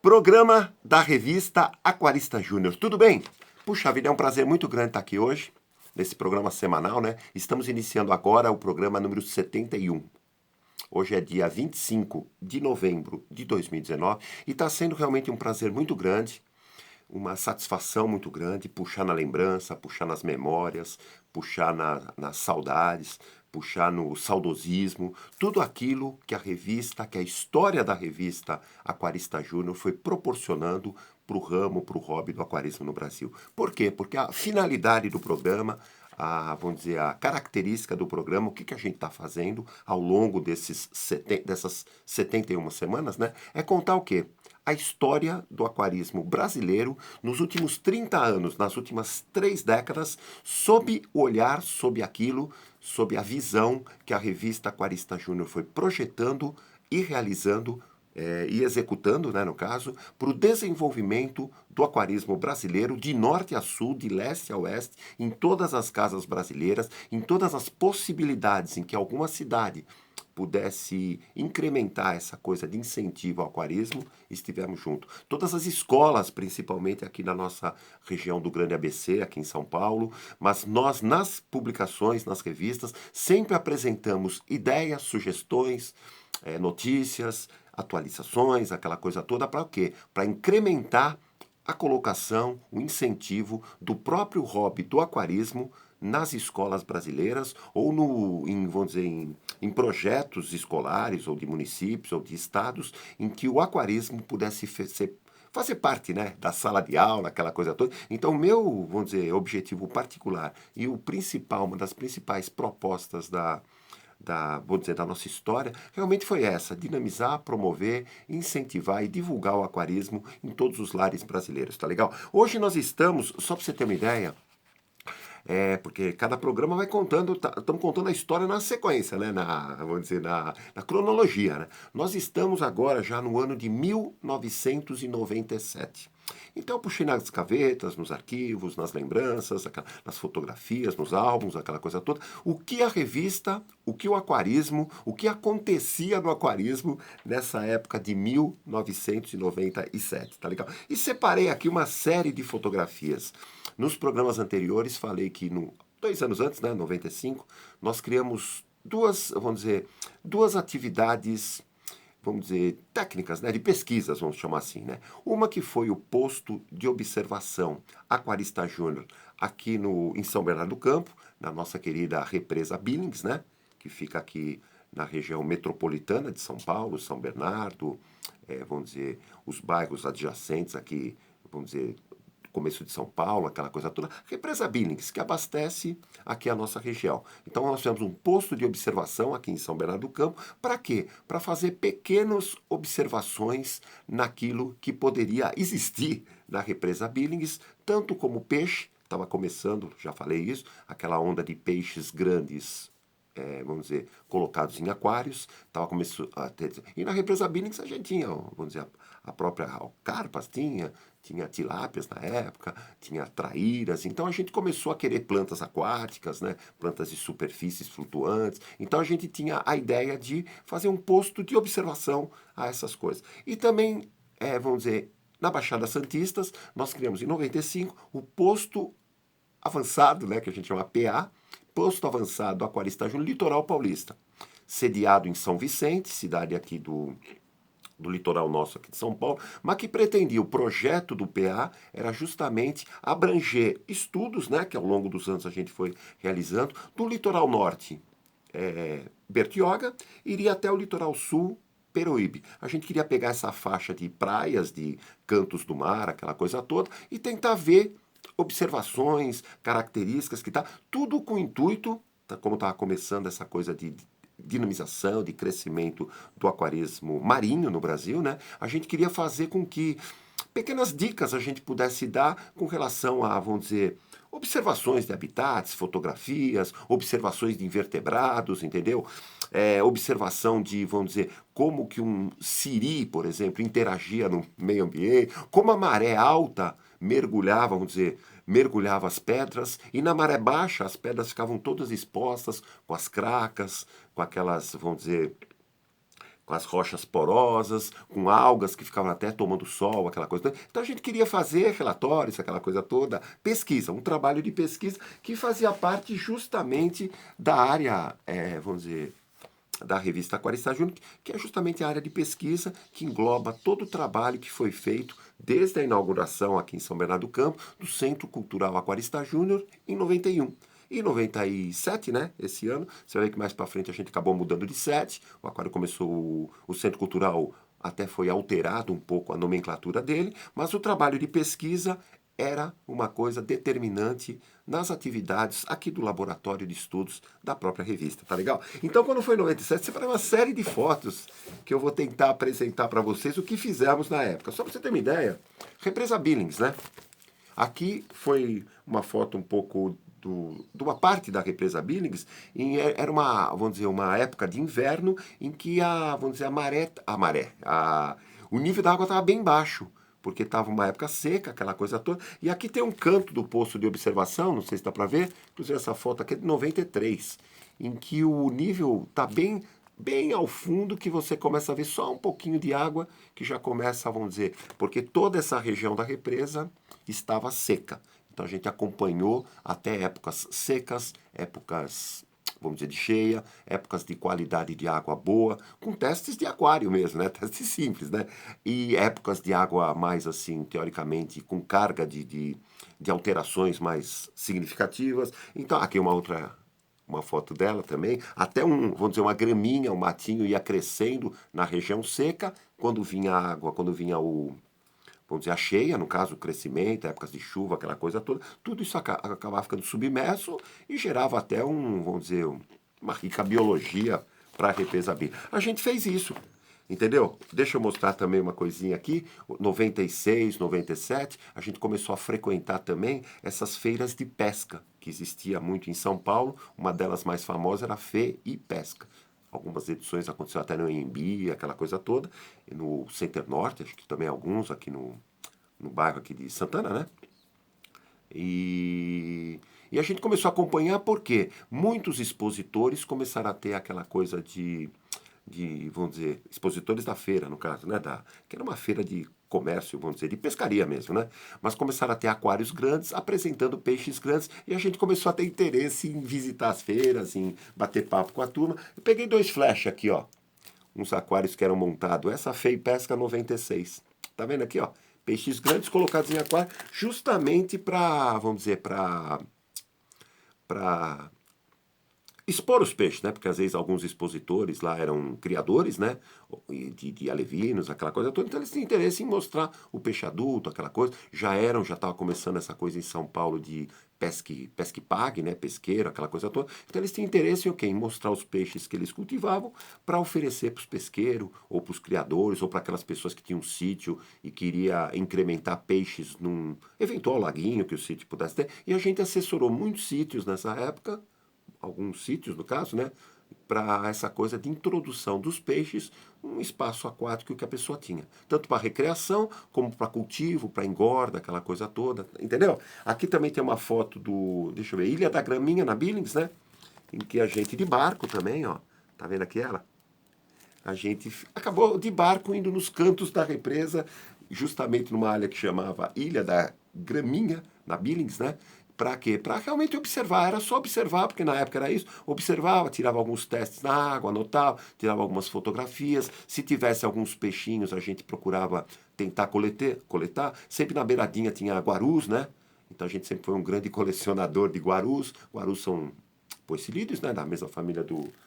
Programa da revista Aquarista Júnior. Tudo bem? Puxa vida, é um prazer muito grande estar aqui hoje, nesse programa semanal, né? Estamos iniciando agora o programa número 71. Hoje é dia 25 de novembro de 2019 e está sendo realmente um prazer muito grande, uma satisfação muito grande puxar na lembrança, puxar nas memórias, puxar nas saudades, puxar no saudosismo, tudo aquilo que a revista, que a história da revista Aquarista Júnior foi proporcionando para o ramo, para o hobby do aquarismo no Brasil. Por quê? Porque a finalidade do programa, vamos dizer, a característica do programa, o que a gente está fazendo ao longo dessas 71 semanas, né? É contar o quê? A história do aquarismo brasileiro nos últimos 30 anos, nas últimas 3 décadas, sob o olhar, sob aquilo, sob a visão que a revista Aquarista Júnior foi projetando e realizando e executando, né, no caso, para o desenvolvimento do aquarismo brasileiro de norte a sul, de leste a oeste, em todas as casas brasileiras, em todas as possibilidades em que alguma cidade pudesse incrementar essa coisa de incentivo ao aquarismo, estivemos juntos. Todas as escolas, principalmente aqui na nossa região do Grande ABC, aqui em São Paulo, mas nós, nas publicações, nas revistas, sempre apresentamos ideias, sugestões, notícias, atualizações, aquela coisa toda, para o quê? Para incrementar a colocação, o incentivo do próprio hobby do aquarismo nas escolas brasileiras ou vamos dizer, em projetos escolares ou de municípios ou de estados em que o aquarismo pudesse fazer parte, né, da sala de aula, aquela coisa toda. Então, meu, vamos dizer, objetivo particular e o principal, uma das principais propostas vamos dizer, da nossa história, realmente foi essa: dinamizar, promover, incentivar e divulgar o aquarismo em todos os lares brasileiros, tá legal? Hoje nós estamos, só para você ter uma ideia, porque cada programa vai contando, estamos contando a história na sequência, né? Vamos dizer, na cronologia, né? Nós estamos agora já no ano de 1997. Então eu puxei nas gavetas, nos arquivos, nas lembranças, nas fotografias, nos álbuns, aquela coisa toda, o que a revista, o que o aquarismo, o que acontecia no aquarismo nessa época de 1997, tá legal? E separei aqui uma série de fotografias. Nos programas anteriores falei que 2 anos antes, né, 95, nós criamos duas atividades, vamos dizer, técnicas, né, de pesquisas, vamos chamar assim, né? Uma que foi o posto de observação Aquarista Júnior aqui em São Bernardo do Campo, na nossa querida represa Billings, né, que fica aqui na região metropolitana de São Paulo, São Bernardo, vamos dizer, os bairros adjacentes aqui, vamos dizer, começo de São Paulo, aquela coisa toda, represa Billings, que abastece aqui a nossa região. Então nós tivemos um posto de observação aqui em São Bernardo do Campo, para quê? Para fazer pequenas observações naquilo que poderia existir na represa Billings, tanto como peixe, estava começando, já falei isso, aquela onda de peixes grandes, vamos dizer, colocados em aquários, estava começando a ter. E na represa Billings a gente tinha, vamos dizer, a própria carpas, tinha tilápias na época, tinha traíras. Então a gente começou a querer plantas aquáticas, né? Plantas de superfícies flutuantes. Então a gente tinha a ideia de fazer um posto de observação a essas coisas. E também, vamos dizer, na Baixada Santistas, nós criamos em 95 o posto avançado, né, que a gente chama PA, Posto Avançado Aquarista Júnior, Litoral Paulista, sediado em São Vicente, cidade aqui do litoral nosso aqui de São Paulo, mas que pretendia, o projeto do PA era justamente abranger estudos, né, que ao longo dos anos a gente foi realizando, do litoral norte, Bertioga, iria até o litoral sul, Peruíbe. A gente queria pegar essa faixa de praias, de cantos do mar, aquela coisa toda, e tentar ver observações, características que tá, tudo com o intuito, como estava começando essa coisa de dinamização, de crescimento do aquarismo marinho no Brasil, né? A gente queria fazer com que pequenas dicas a gente pudesse dar com relação a, vamos dizer, observações de habitats, fotografias, observações de invertebrados, entendeu? Observação de, vamos dizer, como que um siri, por exemplo, interagia no meio ambiente, como a maré alta mergulhava, vamos dizer, mergulhava as pedras, e na maré baixa as pedras ficavam todas expostas, com as cracas, com aquelas, vamos dizer, com as rochas porosas, com algas que ficavam até tomando sol, aquela coisa. Então a gente queria fazer relatórios, aquela coisa toda, pesquisa, um trabalho de pesquisa que fazia parte justamente da área, vamos dizer, da revista Aquarista Júnior, que é justamente a área de pesquisa que engloba todo o trabalho que foi feito desde a inauguração aqui em São Bernardo do Campo, do Centro Cultural Aquarista Júnior, em 91. Em 97, né, esse ano, você vai ver que mais para frente a gente acabou mudando de sede, o Aquário começou, o Centro Cultural até foi alterado um pouco a nomenclatura dele, mas o trabalho de pesquisa era uma coisa determinante nas atividades aqui do laboratório de estudos da própria revista, tá legal? Então, quando foi em 97, separei uma série de fotos que eu vou tentar apresentar para vocês o que fizemos na época. Só para você ter uma ideia, Represa Billings, né? Aqui foi uma foto um pouco de uma parte da represa Billings, era uma, vamos dizer, uma época de inverno em que vamos dizer, o nível da água estava bem baixo, porque estava uma época seca, aquela coisa toda. E aqui tem um canto do poço de observação, não sei se dá para ver, inclusive essa foto aqui é de 93, em que o nível está bem ao fundo, que você começa a ver só um pouquinho de água, que já começa, vamos dizer, porque toda essa região da represa estava seca. Então a gente acompanhou até épocas secas, épocas, vamos dizer, de cheia, épocas de qualidade de água boa, com testes de aquário mesmo, né? Testes simples, né? E épocas de água mais, assim, teoricamente, com carga de alterações mais significativas. Então, aqui uma foto dela também, até vamos dizer, uma graminha, um matinho ia crescendo na região seca, quando vinha a água, quando vinha vamos dizer, a cheia, no caso, o crescimento, épocas de chuva, aquela coisa toda, tudo isso acabava ficando submerso e gerava até vamos dizer, uma rica biologia para a represa Billings. A gente fez isso, entendeu? Deixa eu mostrar também uma coisinha aqui, 96, 97, a gente começou a frequentar também essas feiras de pesca, que existia muito em São Paulo, uma delas mais famosas era a Fê e Pesca. Algumas edições aconteceu até no Anhembi, aquela coisa toda. E no Center Norte, acho que também alguns aqui no bairro aqui de Santana, né? E a gente começou a acompanhar porque muitos expositores começaram a ter aquela coisa vamos dizer, expositores da feira, no caso, né? Que era uma feira de comércio, vamos dizer, de pescaria mesmo, né? Mas começaram a ter aquários grandes, apresentando peixes grandes, e a gente começou a ter interesse em visitar as feiras, em bater papo com a turma. Eu peguei 2 flash aqui, ó, uns aquários que eram montados, essa Fê e Pesca 96. Tá vendo aqui, ó? Peixes grandes colocados em aquário, justamente para, vamos dizer, para expor os peixes, né? Porque às vezes alguns expositores lá eram criadores, né? De alevinos, aquela coisa toda. Então eles tinham interesse em mostrar o peixe adulto, aquela coisa. Já estava começando essa coisa em São Paulo de pesque pague, né? Pesqueiro, aquela coisa toda. Então eles tinham interesse em o quê? Em mostrar os peixes que eles cultivavam para oferecer para os pesqueiros, ou para os criadores, ou para aquelas pessoas que tinham um sítio e queria incrementar peixes num eventual laguinho que o sítio pudesse ter. E a gente assessorou muitos sítios nessa época, alguns sítios no caso, né, para essa coisa de introdução dos peixes num espaço aquático que a pessoa tinha, tanto para recreação como para cultivo, para engorda, aquela coisa toda, entendeu? Aqui também tem uma foto deixa eu ver, Ilha da Graminha na Billings, né, em que a gente de barco também, ó, tá vendo aqui ela? A gente acabou de barco indo nos cantos da represa, justamente numa área que chamava Ilha da Graminha, na Billings, né? Para quê? Para realmente observar. Era só observar, porque na época era isso. Observava, tirava alguns testes na água, anotava, tirava algumas fotografias. Se tivesse alguns peixinhos, a gente procurava tentar coletar. Sempre na beiradinha tinha guarus, né? Então a gente sempre foi um grande colecionador de guarus. Guarus são poecilídeos, né, da mesma família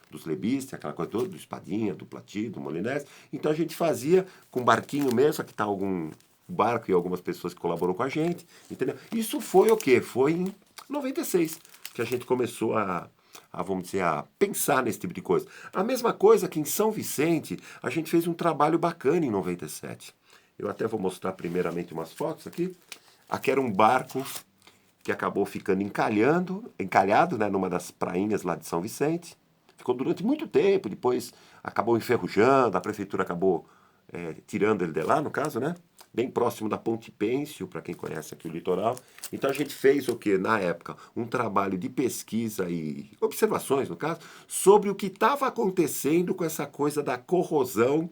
dos lebistes, aquela coisa toda, do espadinha, do platino, do molinés. Então a gente fazia com barquinho mesmo, aqui está algum barco e algumas pessoas que colaboraram com a gente, entendeu? Isso foi o quê? Foi em 96 que a gente começou vamos dizer, a pensar nesse tipo de coisa. A mesma coisa que em São Vicente, a gente fez um trabalho bacana em 97. Eu até vou mostrar primeiramente umas fotos aqui. Aqui era um barco que acabou ficando encalhado, né, numa das prainhas lá de São Vicente. Ficou durante muito tempo, depois acabou enferrujando, a prefeitura acabou tirando ele de lá, no caso, né? bem próximo da Ponte Pênsil, para quem conhece aqui o litoral. Então a gente fez o que, na época, um trabalho de pesquisa e observações, no caso, sobre o que estava acontecendo com essa coisa da corrosão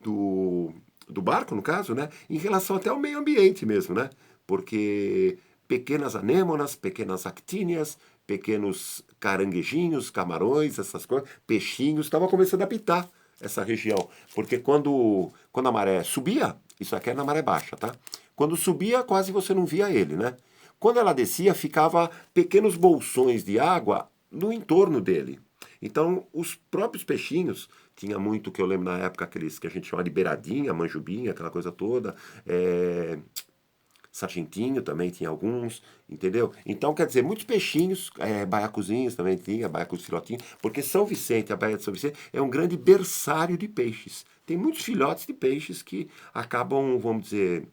do, do barco, no caso, né? Em relação até ao meio ambiente mesmo, né? Porque pequenas anêmonas, pequenas actíneas, pequenos caranguejinhos, camarões, essas coisas, peixinhos, estavam começando a habitar essa região. Porque quando a maré subia, isso aqui é na maré baixa, tá? Quando subia, quase você não via ele, né? Quando ela descia, ficava pequenos bolsões de água no entorno dele. Então, os próprios peixinhos, tinha muito que eu lembro na época, aqueles que a gente chama de beiradinha, manjubinha, aquela coisa toda, sargentinho também tinha alguns, entendeu? Então, quer dizer, muitos peixinhos, baiacuzinhos também tinha, baiacus filhotinhos, porque São Vicente, a Baía de São Vicente, é um grande berçário de peixes. Tem muitos filhotes de peixes que acabam, vamos dizer,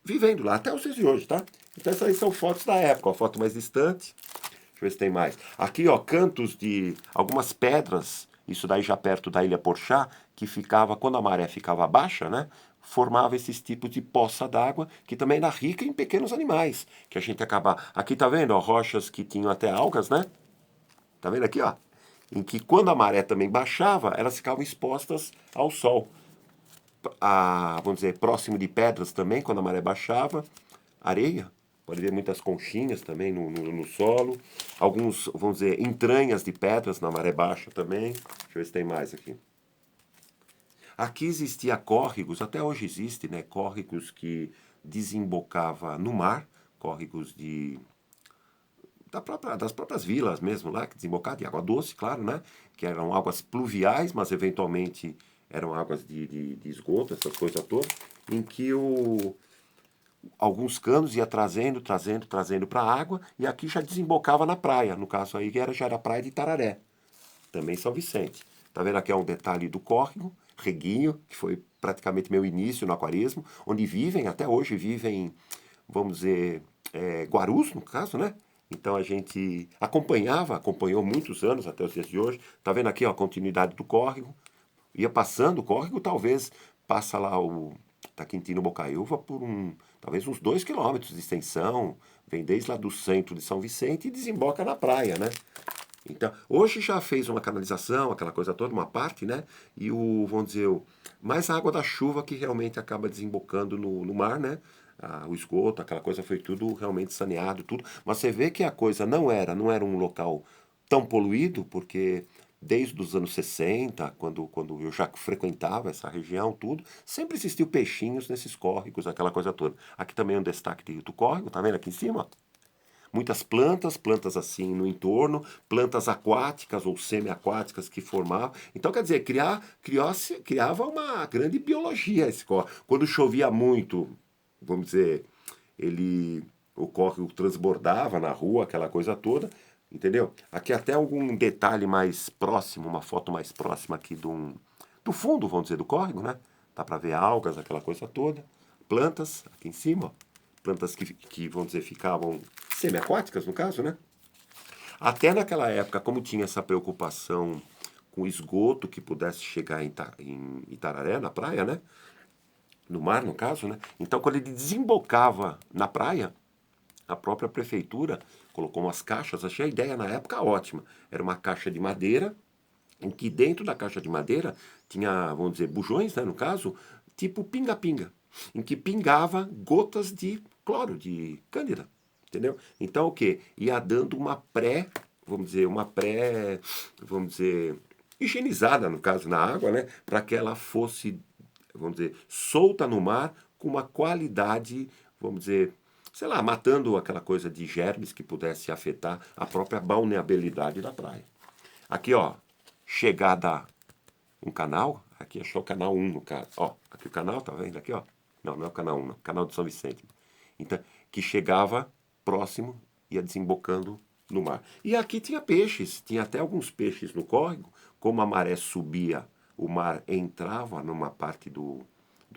vivendo lá, até os dias de hoje, tá? Então, essas aí são fotos da época, a foto mais distante. Deixa eu ver se tem mais. Aqui, ó, cantos de algumas pedras, isso daí já perto da Ilha Porchá, que ficava, quando a maré ficava baixa, né? Formava esses tipos de poça d'água, que também era rica em pequenos animais, que a gente acaba... Aqui tá vendo, ó, rochas que tinham até algas, né? Tá vendo aqui, ó? Em que quando a maré também baixava, elas ficavam expostas ao sol. Vamos dizer, próximo de pedras também, quando a maré baixava, areia. Pode ver muitas conchinhas também no solo. Alguns, vamos dizer, entranhas de pedras na maré baixa também. Deixa eu ver se tem mais aqui. Aqui existia córregos, até hoje existe, né? Córregos que desembocava no mar, córregos das próprias vilas mesmo lá, que desembocavam de água doce, claro, né? Que eram águas pluviais, mas eventualmente eram águas de esgoto, essas coisas todas, em que alguns canos ia trazendo para a água, e aqui já desembocava na praia. No caso aí já era a praia de Itararé, também São Vicente. Tá vendo aqui é um detalhe do córrego, Reguinho, que foi praticamente meu início no aquarismo, onde vivem, até hoje vivem, vamos dizer, guarus, no caso, né? Então a gente acompanhou muitos anos até os dias de hoje. Tá vendo aqui ó, a continuidade do córrego? Ia passando o córrego, talvez passa lá o Taquintino Bocaiúva por talvez uns 2 quilômetros de extensão, vem desde lá do centro de São Vicente e desemboca na praia, né? Então, hoje já fez uma canalização, aquela coisa toda, uma parte, né? E vamos dizer, mais a água da chuva que realmente acaba desembocando no mar, né? O esgoto, aquela coisa foi tudo realmente saneado, tudo. Mas você vê que a coisa não era um local tão poluído, porque desde os anos 60, quando eu já frequentava essa região, tudo, sempre existiu peixinhos nesses córregos, aquela coisa toda. Aqui também é um destaque do córrego, tá vendo aqui em cima? Muitas plantas assim no entorno, plantas aquáticas ou semi-aquáticas que formavam. Então, quer dizer, criava uma grande biologia esse córrego. Quando chovia muito, vamos dizer, o córrego transbordava na rua, aquela coisa toda, entendeu? Aqui até algum detalhe mais próximo, uma foto mais próxima aqui do fundo, vamos dizer, do córrego, né? Dá para ver algas, aquela coisa toda. Plantas, aqui em cima, ó. Plantas que, vamos dizer, ficavam semi-aquáticas, no caso, né? Até naquela época, como tinha essa preocupação com esgoto que pudesse chegar em Itararé, na praia, né? No mar, no caso, né? Então, quando ele desembocava na praia, a própria prefeitura colocou umas caixas, achei a ideia na época ótima. Era uma caixa de madeira, em que dentro da caixa de madeira tinha, vamos dizer, bujões, né, no caso, tipo pinga-pinga, em que pingava gotas de cloro, de cândida, entendeu? Então o que? Ia dando vamos dizer, higienizada, no caso, na água, né, para que ela fosse, vamos dizer, solta no mar com uma qualidade, vamos dizer, sei lá, matando aquela coisa de germes que pudesse afetar a própria balneabilidade da praia. Aqui, ó, chegada um canal, aqui achou o canal 1 no caso. Ó, aqui o canal, tá vendo aqui, ó? Não, não é o canal 1, não, canal de São Vicente. Então, que chegava próximo, ia desembocando no mar. E aqui tinha peixes, tinha até alguns peixes no córrego, como a maré subia, o mar entrava numa parte do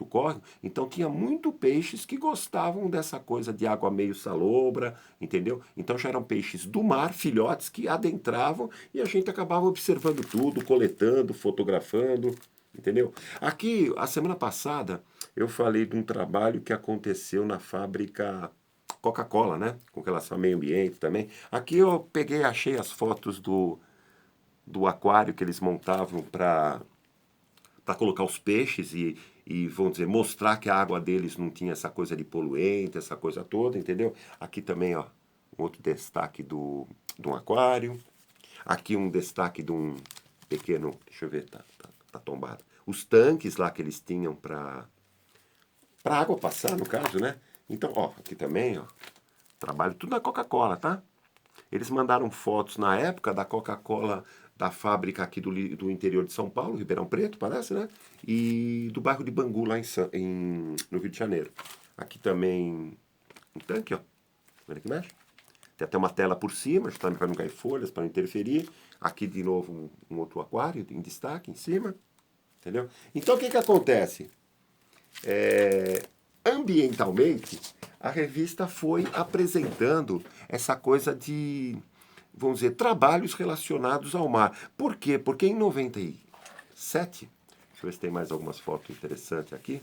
córrego, então tinha muito peixes que gostavam dessa coisa de água meio salobra, entendeu? Então já eram peixes do mar, filhotes que adentravam e a gente acabava observando tudo, coletando, fotografando, entendeu? Aqui, a semana passada, eu falei de um trabalho que aconteceu na fábrica Coca-Cola, né? Com relação ao meio ambiente também. Aqui eu peguei, achei as fotos do aquário que eles montavam para colocar os peixes e, vamos dizer, mostrar que a água deles não tinha essa coisa de poluente, essa coisa toda, entendeu? Aqui também, ó, um outro destaque de um aquário. Aqui um destaque de um pequeno, deixa eu ver, tá tombado. Os tanques lá que eles tinham para água passar, no caso, né? Então, ó, aqui também, ó, trabalho tudo na Coca-Cola, tá? Eles mandaram fotos na época da Coca-Cola da fábrica aqui do interior de São Paulo, Ribeirão Preto, parece, né? E do bairro de Bangu, lá no Rio de Janeiro. Aqui também um tanque, ó. Olha que mexe. Tem até uma tela por cima, justamente para não cair folhas, para não interferir. Aqui de novo um outro aquário em destaque em cima. Entendeu? Então o que acontece? Ambientalmente, a revista foi apresentando essa coisa de, vamos dizer, trabalhos relacionados ao mar. Por quê? Porque em 97, deixa eu ver se tem mais algumas fotos interessantes aqui.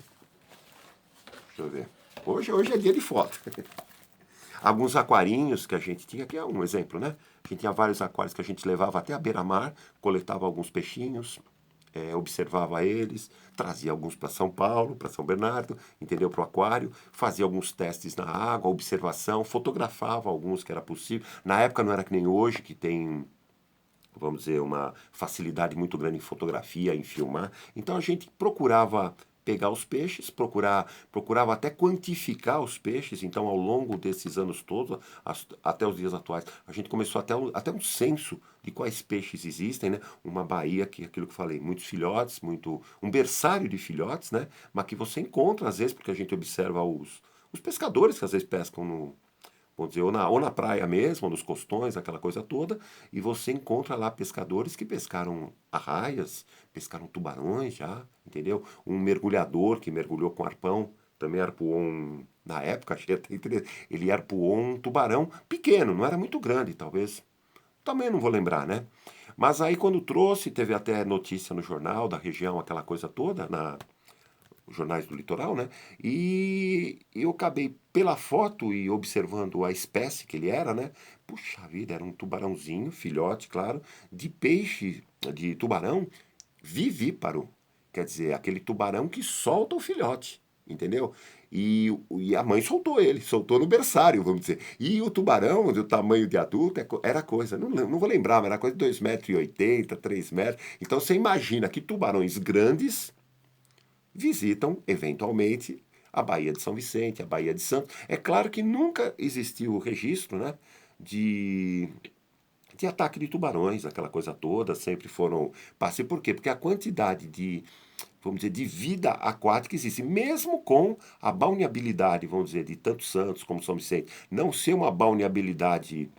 Deixa eu ver. Hoje é dia de foto. Alguns aquarinhos que a gente tinha, aqui é um exemplo, né? A gente tinha vários aquários que a gente levava até a beira-mar, coletava alguns peixinhos, observava eles, trazia alguns para São Paulo, para São Bernardo, entendeu? Para o aquário, fazia alguns testes na água, observação, fotografava alguns que era possível. Na época não era que nem hoje, que tem, vamos dizer, uma facilidade muito grande em fotografia, em filmar. Então a gente procurava pegar os peixes, procurava até quantificar os peixes. Então, ao longo desses anos todos, até os dias atuais, a gente começou até um censo de quais peixes existem, né? Uma baía que, aquilo que eu falei, muitos filhotes, um berçário de filhotes, né? Mas que você encontra, às vezes, porque a gente observa os pescadores que às vezes pescam vamos dizer, ou na praia mesmo, ou nos costões, aquela coisa toda, e você encontra lá pescadores que pescaram arraias, pescaram tubarões já, entendeu? Um mergulhador que mergulhou com arpão, também arpoou na época, achei até interessante, ele arpoou um tubarão pequeno, não era muito grande, talvez, também não vou lembrar, né? Mas aí quando trouxe, teve até notícia no jornal da região, aquela coisa toda, os jornais do litoral, né? E eu acabei, pela foto e observando a espécie que ele era, né? Puxa vida, era um tubarãozinho, filhote, claro, de peixe, de tubarão vivíparo. Quer dizer, aquele tubarão que solta o filhote, entendeu? E a mãe soltou no berçário, vamos dizer. E o tubarão, do tamanho de adulto, era coisa, não vou lembrar, mas era coisa de 2,80 m, 3 metros. Então você imagina que tubarões grandes visitam, eventualmente, a Baía de São Vicente, a Baía de Santos. É claro que nunca existiu o registro, né, de ataque de tubarões, aquela coisa toda, sempre foram... Passe por quê? Porque a quantidade de, vamos dizer, de vida aquática existe, mesmo com a balneabilidade, vamos dizer, de tanto Santos como São Vicente, não ser uma balneabilidade,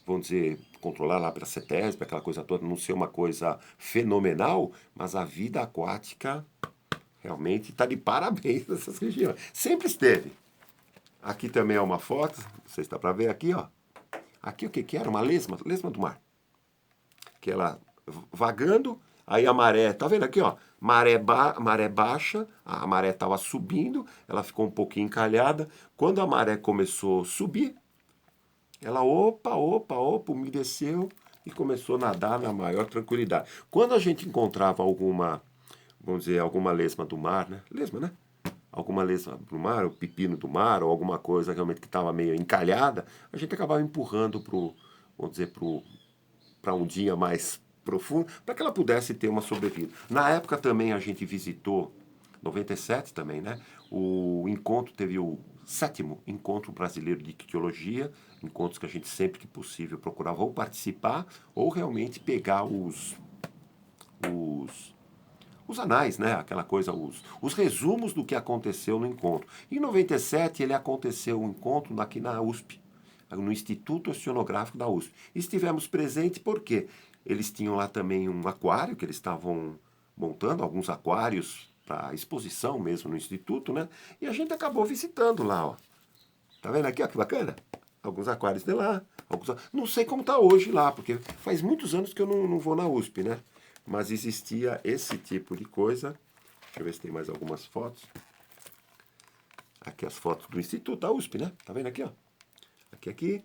vamos dizer, controlar lá para a CETESB, aquela coisa toda, não ser uma coisa fenomenal, mas a vida aquática realmente está de parabéns nessas regiões. Sempre esteve. Aqui também é uma foto, não sei se está para ver aqui, ó. Aqui o que que era? Uma lesma, lesma do mar. Que ela vagando, aí a maré, tá vendo aqui, ó? Maré baixa, a maré estava subindo, ela ficou um pouquinho encalhada. Quando a maré começou a subir, ela umedeceu e começou a nadar na maior tranquilidade. Quando a gente encontrava alguma, vamos dizer, alguma lesma do mar, né? Lesma, né? Alguma lesma do mar, o pepino do mar, ou alguma coisa realmente que estava meio encalhada, a gente acabava empurrando vamos dizer, para um dia mais profundo, para que ela pudesse ter uma sobrevida. Na época também a gente visitou, 97 também, né? O encontro, teve o 7º Encontro Brasileiro de Ictiologia, encontros que a gente sempre que possível procurava ou participar, ou realmente pegar os os anais, né? Aquela coisa, os resumos do que aconteceu no encontro. Em 97, ele aconteceu um encontro aqui na USP, no Instituto Oceanográfico da USP. Estivemos presentes porque eles tinham lá também um aquário que eles estavam montando, alguns aquários para exposição mesmo no Instituto, né? E a gente acabou visitando lá, ó. Tá vendo aqui, ó, que bacana? Alguns aquários de lá. Não sei como tá hoje lá, porque faz muitos anos que eu não vou na USP, né? Mas existia esse tipo de coisa. Deixa eu ver se tem mais algumas fotos. Aqui as fotos do Instituto da USP, né? Tá vendo aqui, ó? Aqui.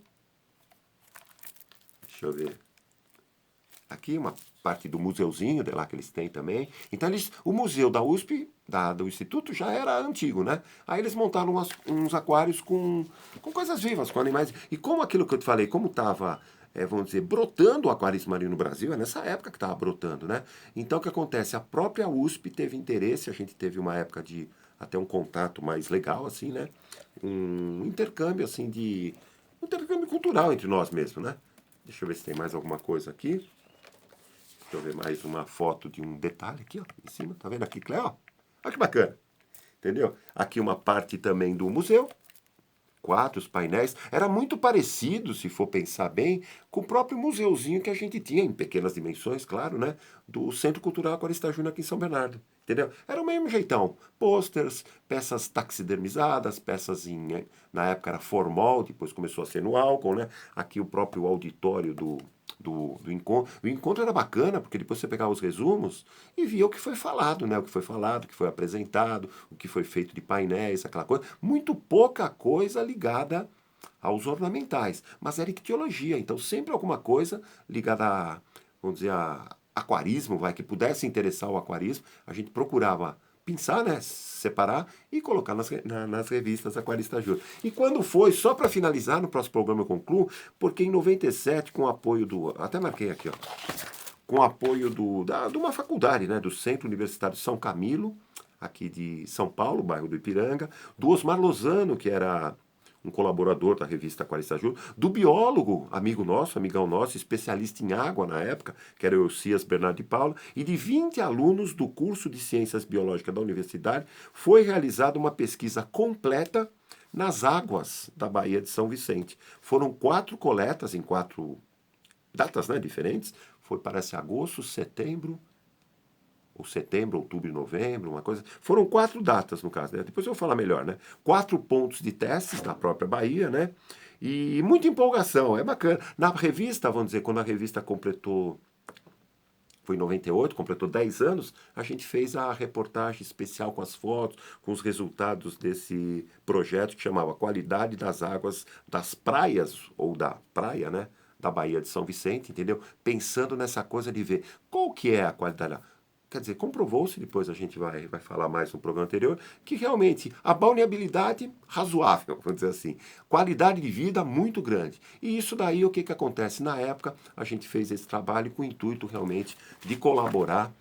Deixa eu ver. Aqui uma parte do museuzinho de lá que eles têm também. Então o museu da USP, do Instituto, já era antigo, né? Aí eles montaram uns aquários com coisas vivas, com animais. E como aquilo que eu te falei, como estava, vamos dizer, brotando o aquarismo marinho no Brasil, é nessa época que estava brotando, né? Então o que acontece? A própria USP teve interesse, a gente teve uma época de até um contato mais legal, assim, né? Um intercâmbio, assim, um intercâmbio cultural entre nós mesmos, né? Deixa eu ver se tem mais alguma coisa aqui. Deixa eu ver mais uma foto de um detalhe aqui, ó, em cima. Tá vendo aqui, Cléo? Olha que bacana. Entendeu? Aqui uma parte também do museu. Quadros, painéis. Era muito parecido, se for pensar bem, com o próprio museuzinho que a gente tinha, em pequenas dimensões, claro, né? Do Centro Cultural Aquarista Júnior aqui em São Bernardo. Entendeu? Era o mesmo jeitão. Pôsteres, peças taxidermizadas, peças na época era formol, depois começou a ser no álcool, né? Aqui o próprio auditório do encontro. O encontro era bacana, porque depois você pegava os resumos e via o que foi falado, né? O que foi falado, o que foi apresentado, o que foi feito de painéis, aquela coisa. Muito pouca coisa ligada aos ornamentais, mas era ictiologia, então sempre alguma coisa ligada a, vamos dizer, a aquarismo, que pudesse interessar o aquarismo, a gente procurava pensar, né, separar e colocar nas revistas Aquarista Júnior. E quando foi, só para finalizar, no próximo programa eu concluo, porque em 97, com o apoio até marquei aqui, ó, com o apoio de uma faculdade, né, do Centro Universitário São Camilo, aqui de São Paulo, bairro do Ipiranga, do Osmar Lozano, que era um colaborador da revista Aquarista Júnior, do biólogo, amigo nosso, amigão nosso, especialista em água na época, que era o Eucias Bernardo de Paula, e de 20 alunos do curso de Ciências Biológicas da universidade, foi realizada uma pesquisa completa nas águas da Baía de São Vicente. Foram 4 coletas em 4 datas, né, diferentes. Foi, parece, agosto, setembro, outubro e novembro, uma coisa. Foram 4 datas, no caso, né? Depois eu vou falar melhor, né? 4 pontos de testes na própria Bahia, né? E muita empolgação, é bacana. Na revista, vamos dizer, quando a revista completou, foi em 98, completou 10 anos, a gente fez a reportagem especial com as fotos, com os resultados desse projeto que chamava Qualidade das Águas das Praias, ou da praia, né? Da Baía de São Vicente, entendeu? Pensando nessa coisa de ver qual que é a qualidade. Quer dizer, comprovou-se, depois a gente vai falar mais no programa anterior, que realmente a balneabilidade razoável, vamos dizer assim, qualidade de vida muito grande. E isso daí, o que acontece? Na época, a gente fez esse trabalho com o intuito realmente de colaborar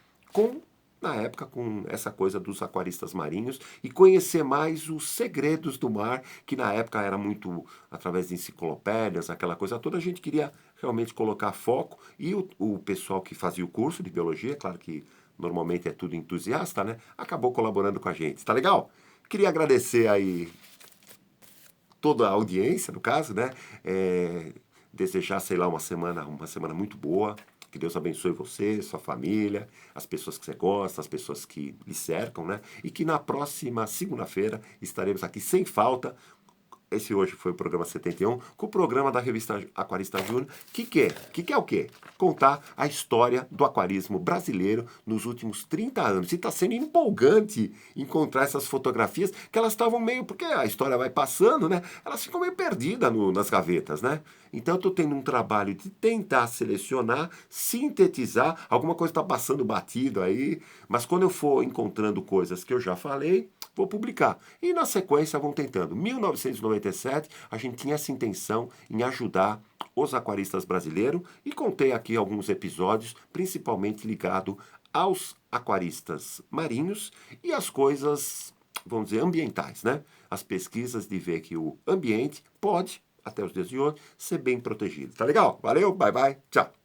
na época, com essa coisa dos aquaristas marinhos e conhecer mais os segredos do mar, que na época era muito através de enciclopédias, aquela coisa toda. A gente queria realmente colocar foco e o pessoal que fazia o curso de biologia, claro que normalmente é tudo entusiasta, né? Acabou colaborando com a gente. Tá legal? Queria agradecer aí toda a audiência, no caso, né? Desejar, sei lá, uma semana muito boa. Que Deus abençoe você, sua família, as pessoas que você gosta, as pessoas que lhe cercam, né? E que na próxima segunda-feira estaremos aqui sem falta. Esse hoje foi o programa 71, com o programa da revista Aquarista Júnior, que é o quê? Contar a história do aquarismo brasileiro nos últimos 30 anos. E está sendo empolgante encontrar essas fotografias, que elas estavam meio, porque a história vai passando, né? Elas ficam meio perdidas nas gavetas, né? Então eu estou tendo um trabalho de tentar selecionar, sintetizar, alguma coisa está passando batido aí, mas quando eu for encontrando coisas que eu já falei, vou publicar. E na sequência vão tentando. 1997, a gente tinha essa intenção em ajudar os aquaristas brasileiros e contei aqui alguns episódios, principalmente ligado aos aquaristas marinhos e as coisas, vamos dizer, ambientais, né? As pesquisas de ver que o ambiente pode, até os dias de hoje, ser bem protegido. Tá legal? Valeu, bye bye, tchau.